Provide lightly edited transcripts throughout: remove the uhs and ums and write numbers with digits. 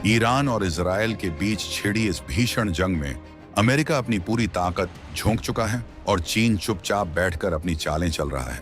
Iran और Israel के बीच छिड़ी इस भीषण जंग में अमेरिका अपनी पूरी ताकत झोंक चुका है और चीन चुपचाप बैठकर अपनी चालें चल रहा है।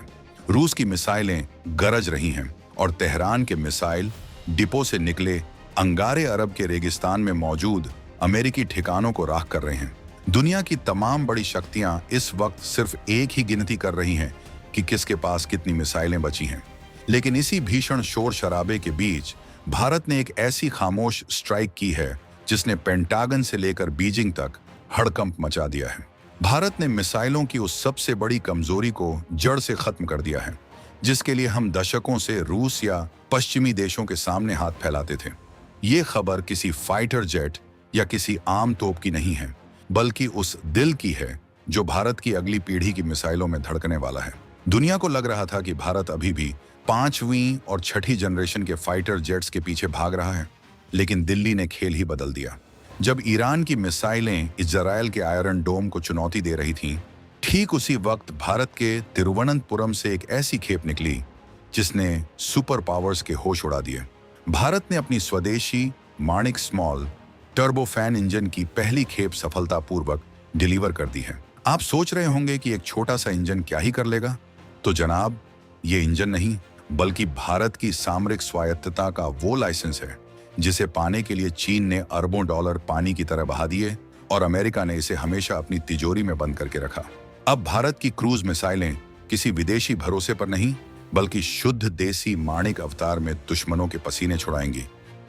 रूस की मिसाइलें गरज रही हैं और तेहरान के मिसाइल डिपो से निकले अंगारे अरब के रेगिस्तान में मौजूद अमेरिकी ठिकानों को राख कर रहे हैं। दुनिया की तमाम बड़ी शक्तियां इस वक्त सिर्फ एक ही गिनती कर रही हैं कि किसके पास कितनी मिसाइलें बची हैं। लेकिन इसी भीषण शोर शराबे के बीच भारत ने एक ऐसी खामोश स्ट्राइक की है जिसने पेंटागन से लेकर बीजिंग तक हड़कंप मचा दिया है। भारत ने मिसाइलों की उस सबसे बड़ी कमजोरी को जड़ से खत्म कर दिया है जिसके लिए हम दशकों से रूस या पश्चिमी देशों के सामने हाथ फैलाते थे। ये खबर किसी फाइटर जेट या किसी आम तोप की नहीं है, बल्कि उस दिल की है जो भारत की अगली पीढ़ी की मिसाइलों में धड़कने वाला है। दुनिया को लग रहा था कि भारत अभी भी 5वीं और 6ठी जनरेशन के फाइटर जेट्स के पीछे भाग रहा है, लेकिन दिल्ली ने खेल ही बदल दिया। जब ईरान की मिसाइलें इजराइल के आयरन डोम को चुनौती दे रही थीं, ठीक उसी वक्त भारत के तिरुवनंतपुरम से एक ऐसी खेप निकली जिसने सुपर पावर्स के होश उड़ा दिए। भारत ने अपनी स्वदेशी माणिक स्मॉल टर्बोफैन इंजन की पहली खेप सफलतापूर्वक डिलीवर कर दी है। आप सोच रहे होंगे कि एक छोटा सा इंजन क्या ही कर लेगा, तो जनाब, ये इंजन नहीं बल्कि भारत की सामरिक स्वायत्तता का वो लाइसेंस है जिसे पाने के लिए चीन ने अरबों डॉलर पानी की तरह बहा दिए और अमेरिका ने इसे हमेशा अपनी तिजोरी में बंद करके रखा। अब भारत की क्रूज मिसाइलें किसी विदेशी भरोसे पर नहीं बल्कि शुद्ध देसी माणिक अवतार में दुश्मनों के पसीने छुड़ाएंगी।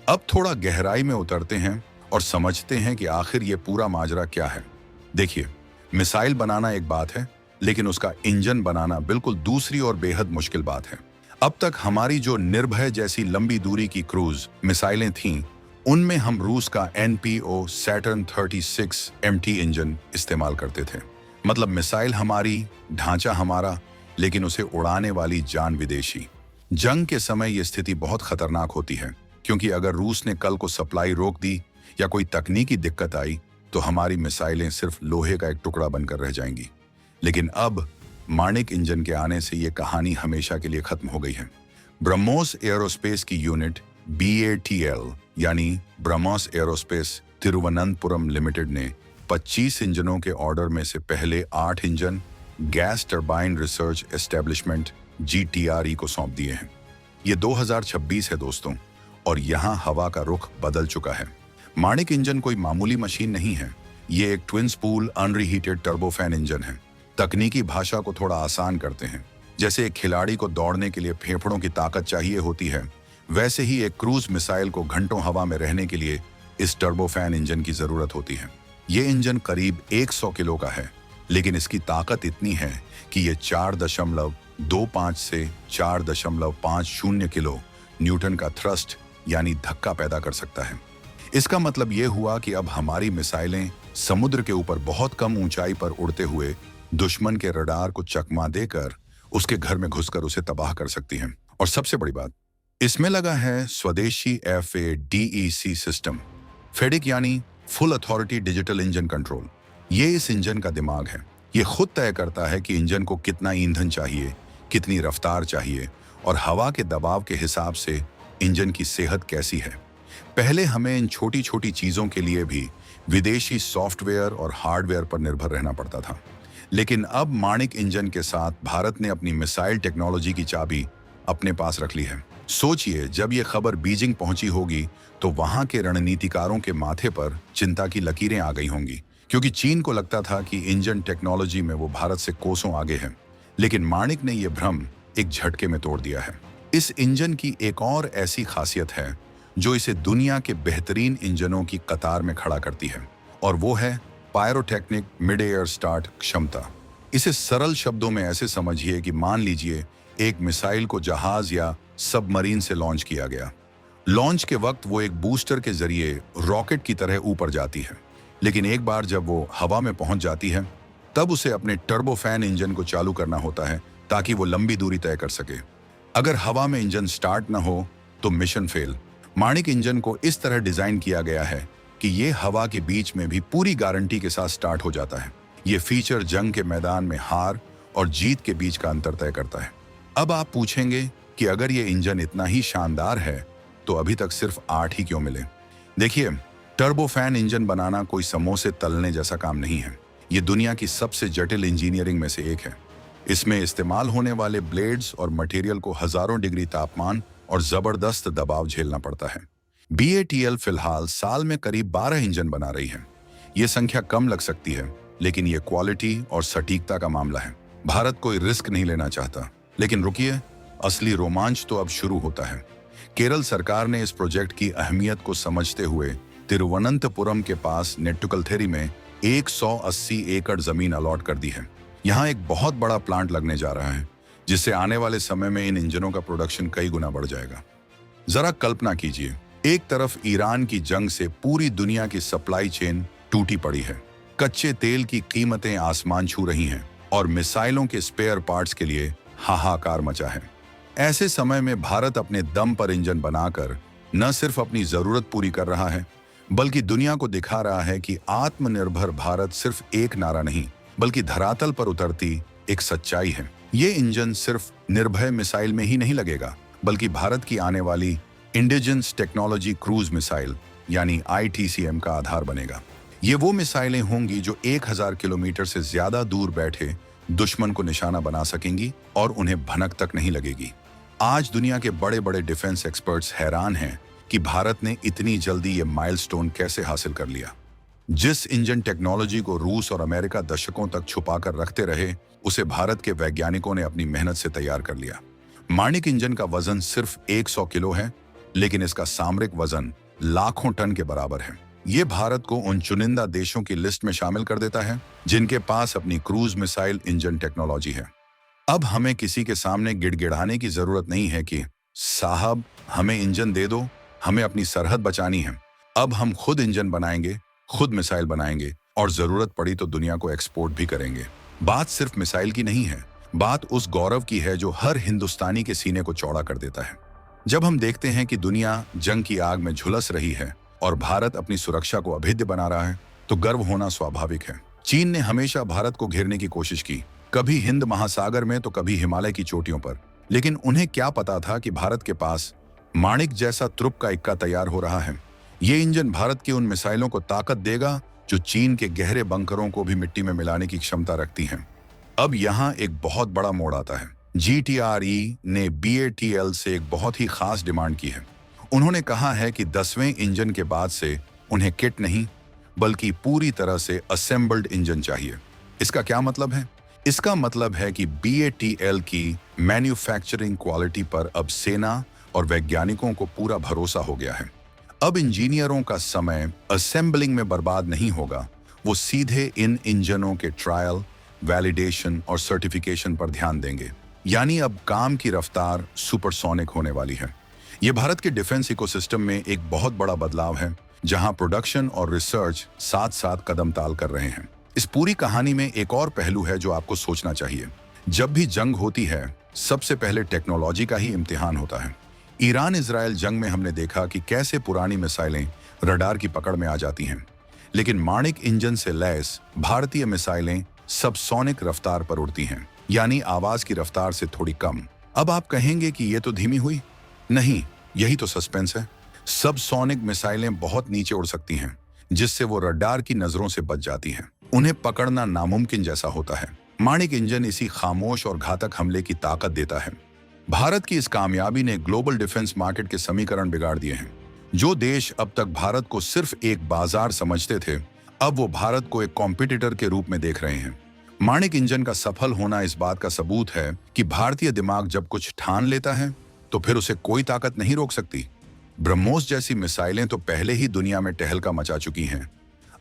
अब थोड़ा गहराई में उतरते हैं और समझते हैं कि आखिर ये पूरा माजरा क्या है। देखिए, मिसाइल बनाना एक बात है, लेकिन उसका इंजन बनाना बिल्कुल दूसरी और बेहद मुश्किल बात है। अब तक हमारी जो निर्भय जैसी लंबी दूरी की क्रूज मिसाइलें थीं, उनमें हम रूस का NPO सैटर्न 36 MT इंजन इस्तेमाल करते थे। मतलब मिसाइल हमारी, ढांचा हमारा, लेकिन उसे उड़ाने वाली जान विदेशी। जंग के समय यह स्थिति बहुत खतरनाक होती है, क्योंकि अगर रूस ने कल को सप्लाई रोक दी या कोई तकनीकी दिक्कत आई तो हमारी मिसाइलें सिर्फ लोहे का एक टुकड़ा बनकर रह जाएंगी। लेकिन अब माणिक इंजन के आने से ये कहानी हमेशा के लिए खत्म हो गई है। ब्रह्मोस एरोस्पेस की यूनिट BATL यानी ब्रह्मोस एरोस्पेस तिरुवनंतपुरम लिमिटेड ने 25 इंजनों के ऑर्डर में से पहले 8 engine gas turbine research establishment GTRE को सौंप दिए हैं। ये 2026 है दोस्तों, और यहाँ हवा का रुख बदल चुका है। माणिक इंजन कोई मामूली मशीन नहीं है, ये एक ट्विन स्पूल अनरीहीटेड टर्बोफैन इंजन है। तकनीकी भाषा को थोड़ा आसान करते हैं, जैसे एक खिलाड़ी को दौड़ने के लिए फेफड़ों की ताकत चाहिए होती है, वैसे ही एक क्रूज मिसाइल को घंटों हवा में रहने के लिए इस टर्बोफैन इंजन की जरूरत होती है। ये इंजन करीब 100 किलो का है, लेकिन इसकी ताकत इतनी है कि ये 4.25 से 4.50 किलो न्यूटन का थ्रस्ट यानी धक्का पैदा कर सकता है। इसका मतलब ये हुआ कि अब हमारी मिसाइलें समुद्र के ऊपर बहुत कम ऊंचाई पर उड़ते हुए दुश्मन के रडार को चकमा देकर उसके घर में घुसकर उसे तबाह कर सकती हैं। और सबसे बड़ी बात, इसमें लगा है स्वदेशी FADEC सिस्टम, फेडिक यानी full authority digital engine control. ये इस इंजन का दिमाग है। ये खुद तय करता है कि इंजन को कितना ईंधन चाहिए, कितनी रफ्तार चाहिए और हवा के दबाव के हिसाब से इंजन की सेहत कैसी है। पहले हमें इन छोटी छोटी चीजों के लिए भी विदेशी सॉफ्टवेयर और हार्डवेयर पर निर्भर रहना पड़ता था, लेकिन अब माणिक इंजन के साथ भारत ने अपनी मिसाइल टेक्नोलॉजी की चाबी अपने पास रख ली है। सोचिए, जब ये खबर बीजिंग पहुंची होगी तो वहां के रणनीतिकारों के माथे पर चिंता की लकीरें आ गई होंगी, क्योंकि चीन को लगता था कि इंजन टेक्नोलॉजी में वो भारत से कोसों आगे है। लेकिन माणिक ने यह भ्रम एक झटके में तोड़ दिया है। इस इंजन की एक और ऐसी खासियत है जो इसे दुनिया के बेहतरीन इंजनों की कतार में खड़ा करती है, और वो है पायरोटेक्निक मिड एयर स्टार्ट क्षमता। इसे सरल शब्दों में ऐसे समझिए कि मान लीजिए एक मिसाइल को जहाज या सबमरीन से लॉन्च किया गया। लॉन्च के वक्त वो एक बूस्टर के जरिए रॉकेट की तरह ऊपर जाती है, लेकिन एक बार जब वो हवा में पहुंच जाती है तब उसे अपने टर्बोफैन इंजन को चालू करना होता है ताकि वो लंबी दूरी तय कर सके। अगर हवा में इंजन स्टार्ट न हो तो मिशन फेल। माणिक इंजन को इस तरह डिजाइन किया गया है कि ये हवा के बीच में भी पूरी गारंटी के साथ स्टार्ट हो जाता है। ये फीचर जंग के मैदान में हार और जीत के बीच का अंतर तय करता है। अब आप पूछेंगे कि अगर ये इंजन इतना ही शानदार है तो अभी तक सिर्फ 8 ही क्यों मिले? देखिए, टर्बोफैन इंजन बनाना कोई समोसे तलने जैसा काम नहीं है। ये दुनिया की सबसे जटिल इंजीनियरिंग में से एक है। इसमें इस्तेमाल होने वाले ब्लेड्स और मटेरियल को हजारों डिग्री तापमान और जबरदस्त दबाव झेलना पड़ता है। BATL फिलहाल साल में करीब 12 इंजन बना रही है। ये संख्या कम लग सकती है, लेकिन ये क्वालिटी और सटीकता का मामला है। भारत कोई रिस्क नहीं लेना चाहता, लेकिन रुकिए, असली रोमांच तो अब शुरू होता है। केरल सरकार ने इस प्रोजेक्ट की अहमियत को समझते हुए तिरुवनंतपुरम के पास नेट्टुकलथेरी में 180 एकड़ जमीन अलॉट कर दी है। यहाँ एक बहुत बड़ा प्लांट लगने जा रहा है, जिससे आने वाले समय में इन इंजनों का प्रोडक्शन कई गुना बढ़ जाएगा। जरा कल्पना कीजिए, एक तरफ ईरान की जंग से पूरी दुनिया की सप्लाई चेन टूटी पड़ी है, कच्चे तेल की कीमतें आसमान छू रही हैं और मिसाइलों के स्पेयर पार्ट्स के लिए हाहाकार मचा है। ऐसे समय में भारत अपने दम पर इंजन बनाकर न सिर्फ अपनी जरूरत पूरी कर रहा है, बल्कि दुनिया को दिखा रहा है कि आत्मनिर्भर भारत सिर्फ एक नारा नहीं, बल्कि धरातल पर उतरती एक सच्चाई है। ये इंजन सिर्फ निर्भय मिसाइल में ही नहीं लगेगा, बल्कि भारत की आने वाली इंडिजिनस टेक्नोलॉजी क्रूज मिसाइल यानी ITCM का आधार बनेगा। ये वो मिसाइलें होंगी जो 1000 किलोमीटर से ज्यादा दूर बैठे दुश्मन को निशाना बना सकेंगी और उन्हें भनक तक नहीं लगेगी। आज दुनिया के बड़े बड़े डिफेंस एक्सपर्ट्स हैरान हैं कि भारत ने इतनी जल्दी ये माइलस्टोन कैसे हासिल कर लिया। जिस इंजन टेक्नोलॉजी को रूस और अमेरिका दशकों तक छुपाकर रखते रहे, उसे भारत के वैज्ञानिकों ने अपनी मेहनत से तैयार कर लिया। माणिक इंजन का वजन सिर्फ 100 किलो है, लेकिन इसका सामरिक वजन लाखों टन के बराबर है। ये भारत को उन चुनिंदा देशों की लिस्ट में शामिल कर देता है जिनके पास अपनी क्रूज मिसाइल इंजन टेक्नोलॉजी है। अब हमें किसी के सामने गिड़गिड़ाने की जरूरत नहीं है कि साहब हमें इंजन दे दो, हमें अपनी सरहद बचानी है। अब हम खुद इंजन बनाएंगे, खुद मिसाइल बनाएंगे और जरूरत पड़ी तो दुनिया को एक्सपोर्ट भी करेंगे। बात सिर्फ मिसाइल की नहीं है, बात उस गौरव की है जो हर हिंदुस्तानी के सीने को चौड़ा कर देता है। जब हम देखते हैं कि दुनिया जंग की आग में झुलस रही है और भारत अपनी सुरक्षा को अभेद्य बना रहा है, तो गर्व होना स्वाभाविक है। चीन ने हमेशा भारत को घेरने की कोशिश की, कभी हिंद महासागर में तो कभी हिमालय की चोटियों पर, लेकिन उन्हें क्या पता था कि भारत के पास माणिक जैसा तुरुप का इक्का तैयार हो रहा है। ये इंजन भारत की उन मिसाइलों को ताकत देगा जो चीन के गहरे बंकरों को भी मिट्टी में मिलाने की क्षमता रखती हैं। अब यहाँ एक बहुत बड़ा मोड़ आता है। GTRE ने BATL से एक बहुत ही खास डिमांड की है। उन्होंने कहा है कि 10वें इंजन के बाद से उन्हें किट नहीं, बल्कि पूरी तरह से असेंबल्ड इंजन चाहिए। इसका क्या मतलब है? इसका मतलब है कि BATL की मैन्युफैक्चरिंग क्वालिटी पर अब सेना और वैज्ञानिकों को पूरा भरोसा हो गया है। अब इंजीनियरों का समय असेंबलिंग में बर्बाद नहीं होगा, वो सीधे इन इंजनों के ट्रायल, वैलिडेशन और सर्टिफिकेशन पर ध्यान देंगे। यानी अब काम की रफ्तार सुपरसोनिक होने वाली है। ये भारत के डिफेंस इकोसिस्टम में एक बहुत बड़ा बदलाव है, जहां प्रोडक्शन और रिसर्च साथ साथ कदम ताल कर रहे हैं। इस पूरी कहानी में एक और पहलू है जो आपको सोचना चाहिए। जब भी जंग होती है, सबसे पहले टेक्नोलॉजी का ही इम्तिहान होता है। ईरान इजराइल जंग में हमने देखा कि कैसे पुरानी मिसाइलें रडार की पकड़ में आ जाती हैं, लेकिन माणिक इंजन से लैस भारतीय मिसाइलें सबसोनिक रफ्तार पर उड़ती हैं, यानी आवाज की रफ्तार से थोड़ी कम। अब आप कहेंगे कि ये तो धीमी हुई। नहीं, यही तो सस्पेंस है। सबसोनिक मिसाइलें बहुत नीचे उड़ सकती हैं, जिससे वो रडार की नजरों से बच जाती हैं। उन्हें पकड़ना नामुमकिन जैसा होता है। माणिक इंजन इसी खामोश और घातक हमले की ताकत देता है। भारत की इस कामयाबी ने ग्लोबल डिफेंस मार्केट के समीकरण बिगाड़ दिए हैं। जो देश अब तक भारत को सिर्फ एक बाजार समझते थे, अब वो भारत को एक कॉम्पिटिटर के रूप में देख रहे हैं। माणिक इंजन का सफल होना इस बात का सबूत है कि भारतीय दिमाग जब कुछ ठान लेता है तो फिर उसे कोई ताकत नहीं रोक सकती। ब्रह्मोस जैसी मिसाइलें तो पहले ही दुनिया में टहलका मचा चुकी हैं।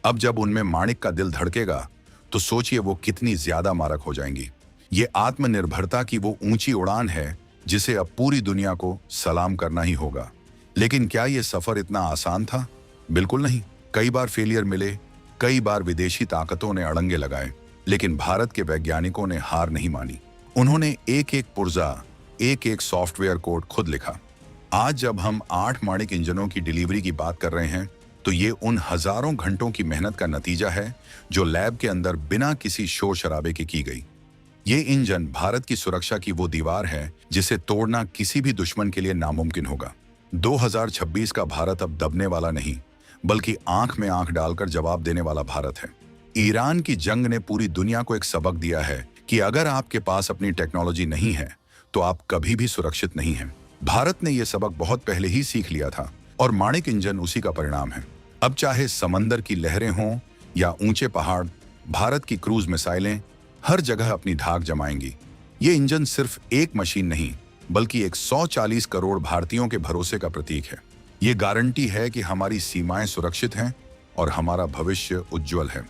अब जब उनमें माणिक का दिल धड़केगा तो सोचिए वो कितनी ज्यादा मारक हो जाएंगी। ये आत्मनिर्भरता की वो ऊंची उड़ान है जिसे अब पूरी दुनिया को सलाम करना ही होगा। लेकिन क्या ये सफर इतना आसान था? बिल्कुल नहीं। कई बार फेलियर मिले, कई बार विदेशी ताकतों ने अड़ंगे लगाए, लेकिन भारत के वैज्ञानिकों ने हार नहीं मानी। उन्होंने एक एक पुर्जा, एक एक सॉफ्टवेयर कोड खुद लिखा। आज जब हम 8 माणिक इंजनों की डिलीवरी की बात कर रहे हैं, तो ये उन हजारों घंटों की मेहनत का नतीजा है जो लैब के अंदर बिना किसी शोर शराबे के की गई। ये इंजन भारत की सुरक्षा की वो दीवार है जिसे तोड़ना किसी भी दुश्मन के लिए नामुमकिन होगा। 2026 का भारत अब दबने वाला नहीं, बल्कि आंख में आंख डालकर जवाब देने वाला भारत है। ईरान की जंग ने पूरी दुनिया को एक सबक दिया है कि अगर आपके पास अपनी टेक्नोलॉजी नहीं है तो आप कभी भी सुरक्षित नहीं हैं। भारत ने यह सबक बहुत पहले ही सीख लिया था और माणिक इंजन उसी का परिणाम है। अब चाहे समंदर की लहरें हों या ऊंचे पहाड़, भारत की क्रूज मिसाइलें हर जगह अपनी धाक जमाएंगी। ये इंजन सिर्फ एक मशीन नहीं बल्कि 140 करोड़ भारतीयों के भरोसे का प्रतीक है। ये गारंटी है कि हमारी सीमाएं सुरक्षित हैं और हमारा भविष्य उज्जवल है।